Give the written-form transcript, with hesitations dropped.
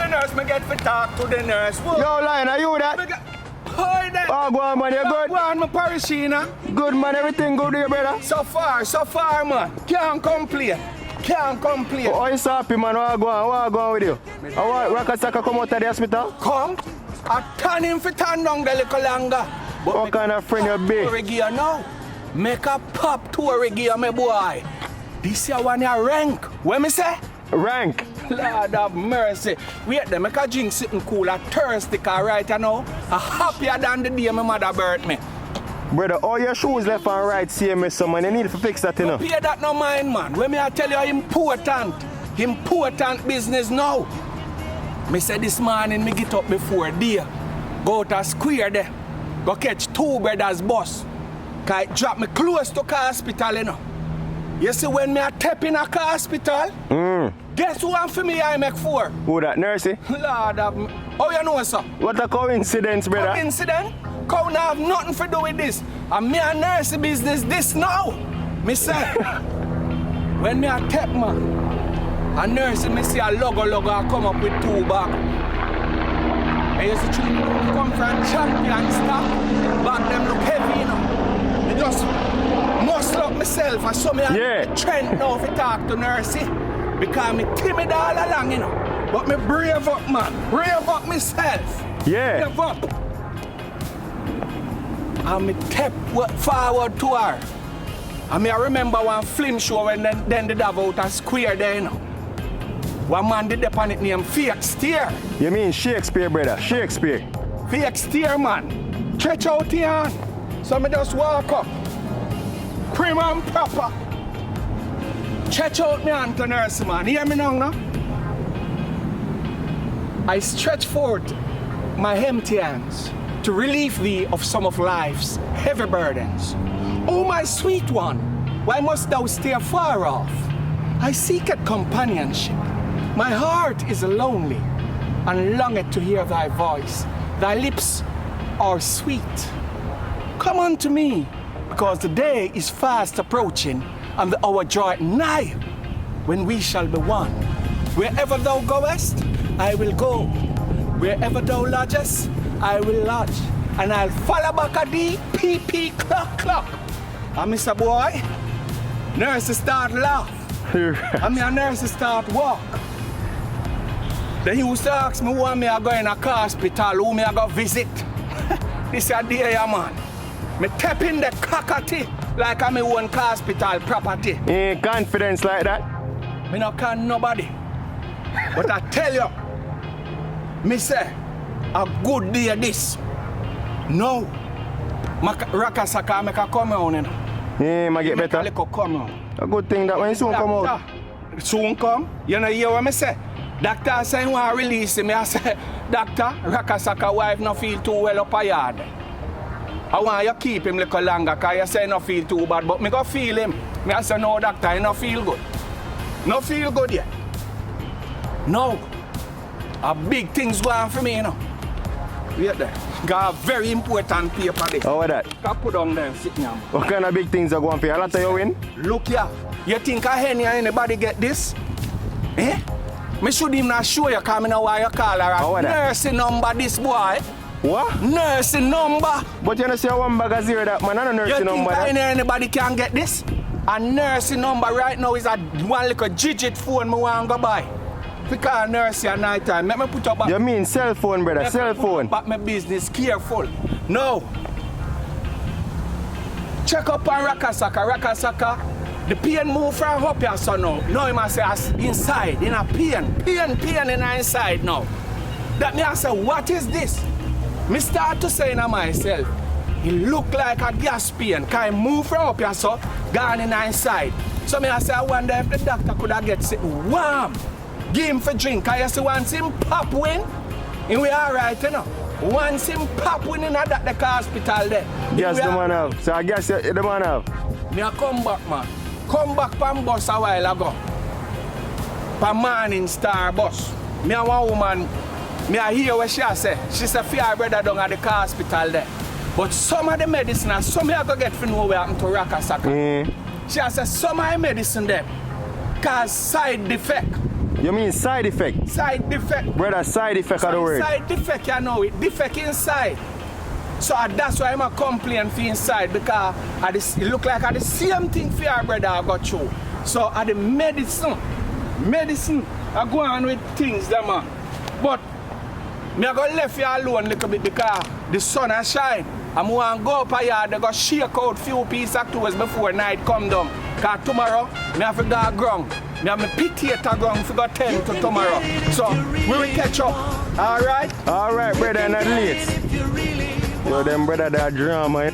the nurse, me get to talk to the nurse. Whoa. Yo, Lion, are you that? Hi there. Oh, go on, man, you good? Go on, my Parishina. Good, man, everything good here, brother? So far, man. Can't complain. Can't complain. Oh, you so happy, man? What go on with you? Oh, Rakasaka come out of the hospital? Come. I turn him for turn down the little longer. But what kind of friend you be? Tour gear now. Make a pop tour gear, my boy. This here one here rank. What me say? Rank. Lord have mercy. Wait them, make a drink something cool, a thirsty car right now. A happier than the day my mother birthed me. Brother, all your shoes left and right, see me, so man, you need to fix that, you know. Pay that no mind, man. When me I tell you important business now. Me say this morning, me get up before day. Go to a square there. Go catch two brothers bus. Cause it drop me close to car hospital, you know. You see when me a tap in a car hospital, guess who I'm for me I make for? Who that, Nursie? Lord have me. Oh, you know, sir? What a coincidence, brother. Coincidence? Can't have nothing to do with this. And me a Nursie business this now. Me say, when me a tap man, a Nursie me see a logo come up with two bags. I used to come from champion stock. Back them look heavy, you know. Me just muscle up myself and so me a trend now to talk to Nursie. Because me timid all along, you know. But me brave up, man. Brave up myself. Yeah. Brave up. And me step forward to her. And me I remember one film show when then they have out a square there, you know. One man did upon it named Fake Steer. You mean Shakespeare, brother? Shakespeare. Fake Steer, man. Stretch out your hand. So me just walk up. Prim and proper. Stretch out my hand to Nursie, man. Hear me now, no? I stretch forth my empty hands to relieve thee of some of life's heavy burdens. Oh, my sweet one, why must thou stay far off? I seek a companionship. My heart is lonely and longeth to hear thy voice. Thy lips are sweet. Come unto me, because the day is fast approaching and the hour draweth nigh, when we shall be one. Wherever thou goest, I will go. Wherever thou lodgest, I will lodge. And I'll follow back at thee, pee, clock. And Mr. Boy, Nursie start laugh. And me a Nursie start walk. Then he used to ask me why me I go in a hospital, who me I go visit. This is a day, man. Me tap in the cockatee like I'm my own hospital property. Ain't confidence like that? Me no can nobody. But I tell you, me say, a good day this. No. Rakasaka make a come on, you know. Yeah, ma get better. Make a come on. A good thing that when soon come out. Soon come? You know hear what me say? Doctor say he want to release him. I say, Doctor, Rakasaka wife no feel too well up a yard. I want you keep him a little longer because you say no feel too bad, but me go feel him. Me I say, no, doctor, he no feel good. No feel good yet. No. A big things going for me, you know. Wait there. Got a very important paper there. How was that? Can put on there, sit down. What kind of big things are going for you? A lot of you win? Look here. You think anybody get this? Eh? Me should even not show you because I know why you call her a Nursie number, this boy. What? Nursie number. But you don't see one bag of zero that man, not a Nursie number. You think anybody can get this? A Nursie number right now is a one little digit phone me want to go buy. Because Nursie at night time. Let me put up back. You mean cell phone, brother? Let cell phone. But my business careful. No. Check up on Rakasaka. The pain move from up here, so now. Now he must say inside, in a pain in the inside now. That me I say, what is this? Me start to say to myself, he look like a gas pain. Can he move from up here, so gone in the inside. So me I say, I wonder if the doctor could have get sick warm. Give him for drink. I see once him pop win, and we alright, you know. Once him pop win in that the hospital there. Yes, the man have. So I guess the man have. Me a come back, man. Come back from bus a while ago. From Morning Star bus. Me and one woman, me I hear what she say. She say, fear brother down at the hospital there. But some of the medicine, some of you get to know what happened to Rakasaka. She say, some of the medicine there cause side defect. You You mean side effect? Side defect. Brother, side effect of the word. Inside defect, you know it. Defect inside. So that's why I'm a complaint for inside because it look like the same thing for your brother I got through. So at the medicine, I go on with things them man. But me I go left you alone a little bit because the sun has shine. I'm going to go up a yard, they go shake out few pieces of toes before night come down. Because tomorrow, me have to go ground. Me have my potato ground to go 10 to tomorrow. So, we will catch up. Alright? Alright, brother, not late. Yo, them brother, that drama.